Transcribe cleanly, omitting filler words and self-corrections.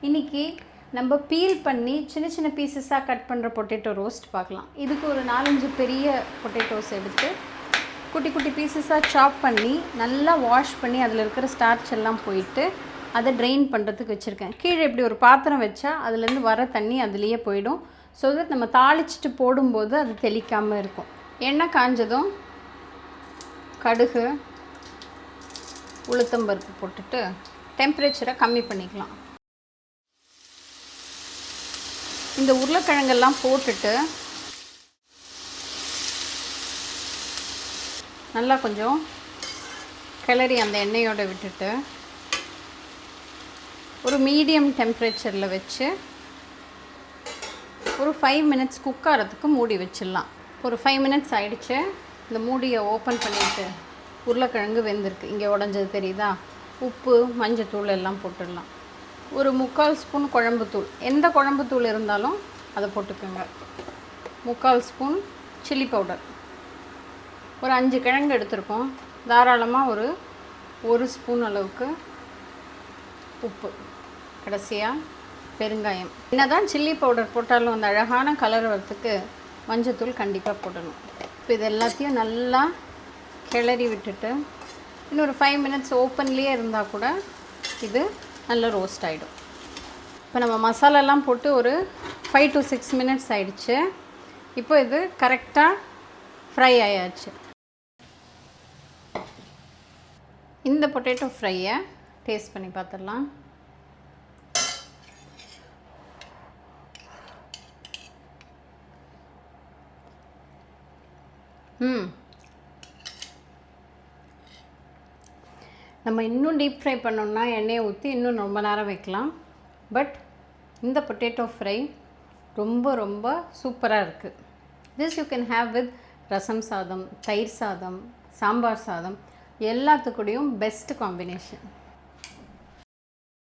இன்றைக்கி நம்ம பீல் பண்ணி சின்ன சின்ன பீசஸாக கட் பண்ணுற பொட்டேட்டோ ரோஸ்ட் பார்க்கலாம். இதுக்கு ஒரு 4-5 பெரிய பொட்டேட்டோஸ் எடுத்து குட்டி குட்டி பீசஸாக சாப் பண்ணி நல்லா வாஷ் பண்ணி அதில் இருக்கிற ஸ்டார்ச் எல்லாம் போயிட்டு அதை ட்ரெயின் பண்ணுறதுக்கு வச்சுருக்கேன். கீழே இப்படி ஒரு பாத்திரம் வச்சா அதுலேருந்து வர தண்ணி அதுலேயே போயிடும். ஸோ தட் நம்ம தாளிச்சிட்டு போடும்போது அது தெளிக்காமல் இருக்கும். எண்ணெய் காஞ்சதும் கடுகு உளுத்தம்பருப்பு போட்டுட்டு டெம்பரேச்சரை கம்மி பண்ணிக்கலாம். இந்த உருளைக்கிழங்கெல்லாம் போட்டுட்டு நல்லா கொஞ்சம் கிளறி அந்த எண்ணெயோடு விட்டுட்டு ஒரு மீடியம் டெம்பரேச்சரில் வச்சு ஒரு 5 மினிட்ஸ் குக் ஆகிறதுக்கு மூடி வச்சிடலாம். ஒரு 5 மினிட்ஸ் ஆகிடுச்சு. இந்த மூடியை ஓப்பன் பண்ணிவிட்டு உருளைக்கிழங்கு வெந்திருக்கு. இங்கே உடஞ்சது தெரியுதா? உப்பு மஞ்சத்தூள் எல்லாம் போட்டுடலாம். ஒரு 3/4 ஸ்பூன் குழம்புத்தூள், எந்த குழம்புத்தூள் இருந்தாலும் அதை போட்டுக்கோங்க. 3/4 ஸ்பூன் சில்லி பவுடர், ஒரு 5 கிழங்கு எடுத்துருக்கோம். தாராளமாக ஒரு ஸ்பூன் அளவுக்கு உப்பு, கடைசியாக பெருங்காயம். என்னதான் சில்லி பவுடர் போட்டாலும் அந்த அழகான கலர் வரத்துக்கு மஞ்சத்தூள் கண்டிப்பாக போடணும். இப்போ இது எல்லாத்தையும் நல்லா கிளறி விட்டுட்டு இன்னொரு 5 மினிட்ஸ் ஓப்பன்லேயே இருந்தால் கூட இது நல்லா ரோஸ்ட் ஆகிடும். இப்போ நம்ம மசாலாலாம் போட்டு ஒரு 5 to 6 மினிட்ஸ் ஆகிடுச்சு. இப்போ இது கரெக்டாக ஃப்ரை ஆயாச்சு. இந்த பொட்டேட்டோ ஃப்ரையை டேஸ்ட் பண்ணி பார்த்துடலாம். நம்ம இன்னும் டீப் ஃப்ரை பண்ணோம்னா எண்ணெயை ஊற்றி இன்னும் ரொம்ப நேரம் வைக்கலாம். பட் இந்த பொட்டேட்டோ ஃப்ரை ரொம்ப ரொம்ப சூப்பராக இருக்குது. This you can have with rasam sadam, thayir சாதம், சாம்பார் சாதம், எல்லாத்துக்கூடையும் பெஸ்ட் காம்பினேஷன்.